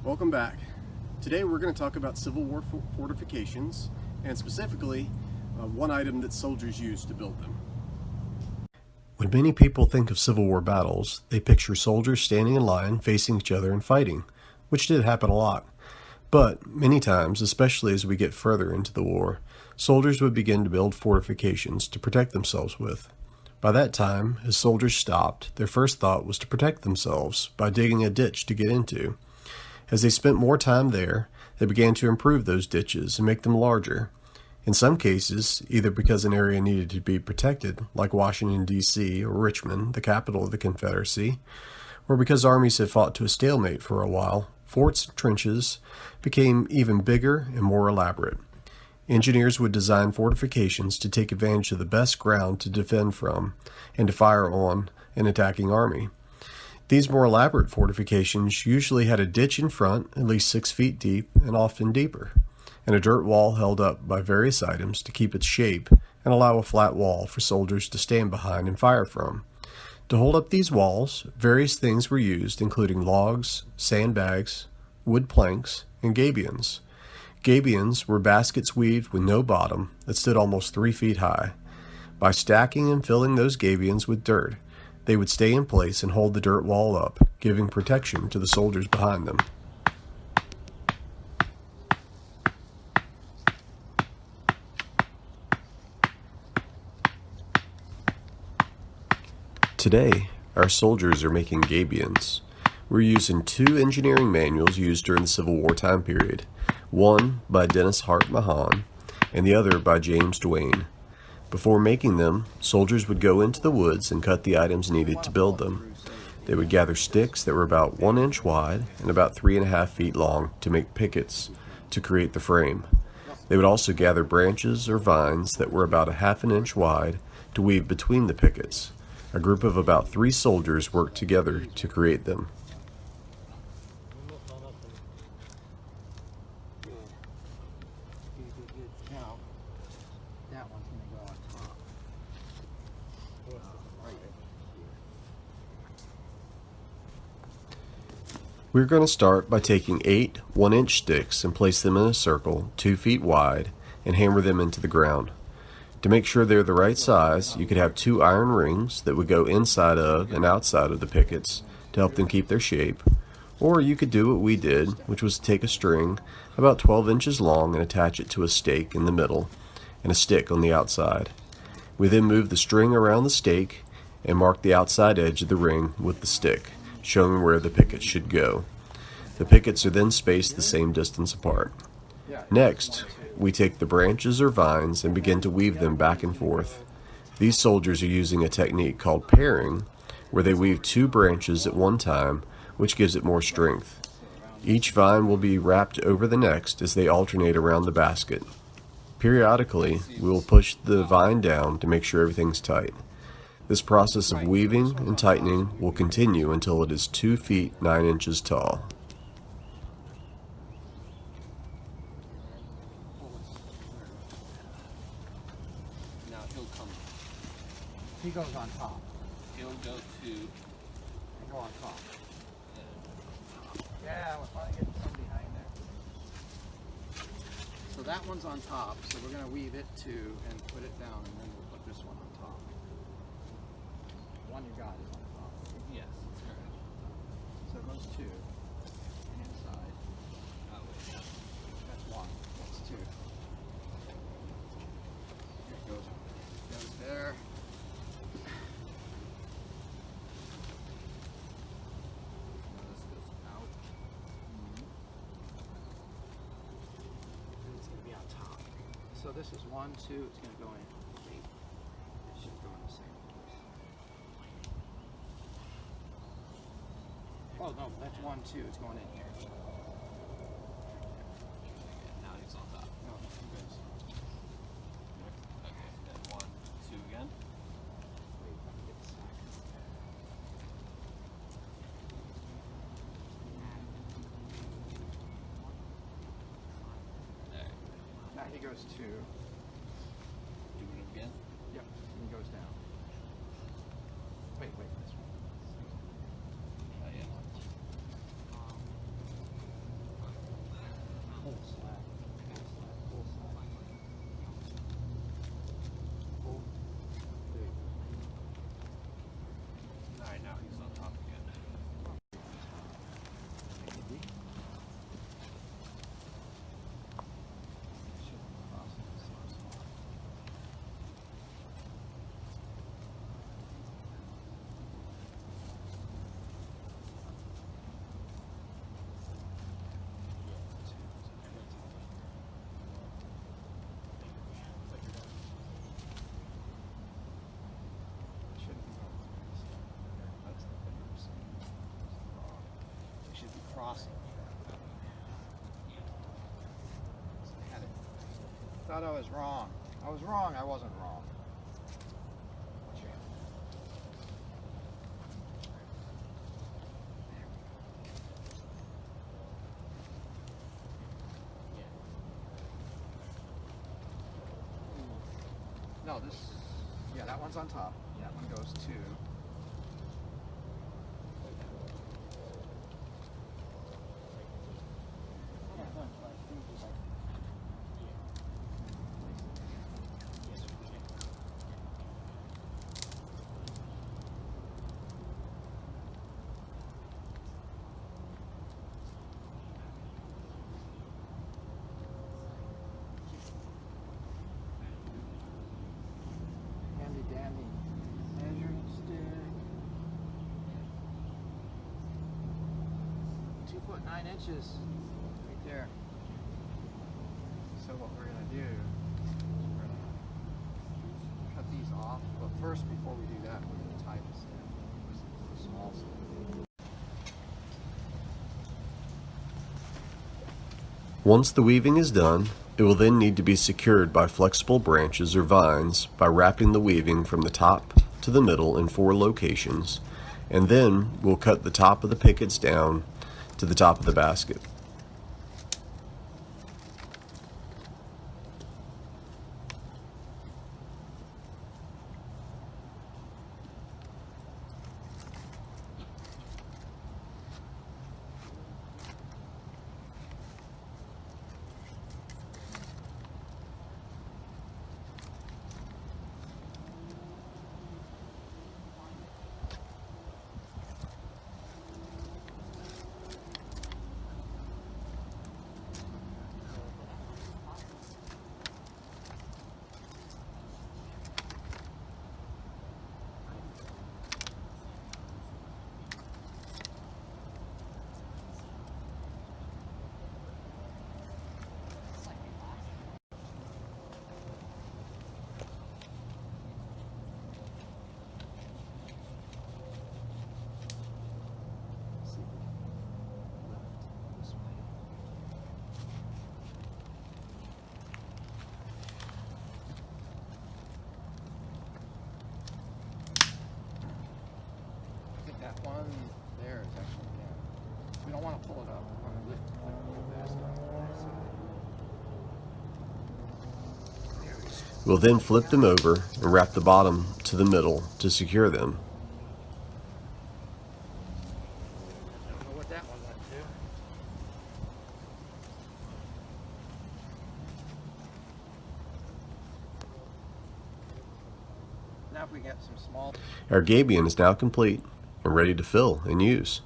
Welcome back. Today we're going to talk about Civil War fortifications, and specifically one item that soldiers used to build them. When many people think of Civil War battles, they picture soldiers standing in line facing each other and fighting, which did happen a lot. But many times, especially as we get further into the war, soldiers would begin to build fortifications to protect themselves with. By that time, as soldiers stopped, their first thought was to protect themselves by digging a ditch to get into. As they spent more time there, they began to improve those ditches and make them larger. In some cases, either because an area needed to be protected, like Washington, D.C. or Richmond, the capital of the Confederacy, or because armies had fought to a stalemate for a while, forts and trenches became even bigger and more elaborate. Engineers would design fortifications to take advantage of the best ground to defend from and to fire on an attacking army. These more elaborate fortifications usually had a ditch in front, at least 6 feet deep and often deeper, and a dirt wall held up by various items to keep its shape and allow a flat wall for soldiers to stand behind and fire from. To hold up these walls, various things were used, including logs, sandbags, wood planks, and gabions. Gabions were baskets weaved with no bottom that stood almost 3 feet high. By stacking and filling those gabions with dirt, they would stay in place and hold the dirt wall up, giving protection to the soldiers behind them. Today, our soldiers are making gabions. We're using 2 engineering manuals used during the Civil War time period, one by Dennis Hart Mahan and the other by James Duane. Before making them, soldiers would go into the woods and cut the items needed to build them. They would gather sticks that were about 1 inch wide and about 3.5 feet long to make pickets to create the frame. They would also gather branches or vines that were about 1/2 inch wide to weave between the pickets. A group of about 3 soldiers worked together to create them. Now, that one's going to go on top. Right here. We're going to start by taking 8 1-inch sticks and place them in a circle 2 feet wide and hammer them into the ground. To make sure they're the right size, you could have 2 iron rings that would go inside of and outside of the pickets to help them keep their shape. Or you could do what we did, which was to take a string about 12 inches long and attach it to a stake in the middle and a stick on the outside. We then move the string around the stake and mark the outside edge of the ring with the stick, showing where the pickets should go. The pickets are then spaced the same distance apart. Next, we take the branches or vines and begin to weave them back and forth. These soldiers are using a technique called pairing, where they weave 2 branches at one time, which gives it more strength. Each vine will be wrapped over the next as they alternate around the basket. Periodically, we will push the vine down to make sure everything's tight. This process of weaving and tightening will continue until it is 2 feet 9 inches tall. Now he'll come. He goes on top. He'll go to He'll go on top. Yeah, we're finally getting some behind there. So that one's on top, so we're going to weave it too and put it down, and then we'll put this one on top. The one you got is on top. yes, it's correct. So those 2 inside. Oh, wait, yeah. That's 1. That's 2. Here it goes. Goes there. No, this goes out. And it's going to be on top. So this is 1, 2. It's going to go in. Wait. It should go in the same place. Oh no, that's 1, 2. It's going in here. Now he's on top. No, you guys. Okay, then 1, 2 again. Wait, let me get the sack. There. Now he goes 2. Do it again. Yep, and he goes down. Wait, this one. Oh, yeah. crossing. Thought I was wrong. I was wrong. I wasn't wrong. Watch your hand. No, this. Yeah, that one's on top. That one goes to. Handy dandy measuring stick. 2 foot 9 inches right there. So what we're gonna do is we're gonna cut these off, but first before we do that we're gonna tie this in with some small stick. Once the weaving is done, it will then need to be secured by flexible branches or vines by wrapping the weaving from the top to the middle in 4 locations, and then we'll cut the top of the pickets down to the top of the basket. That one there is actually down. We don't want to pull it up. We want to lift the basket up. There we go. We'll then flip them over and wrap the bottom to the middle to secure them. I don't know what that one went to. Now if we get some small. Our gabion is now complete and ready to fill and use.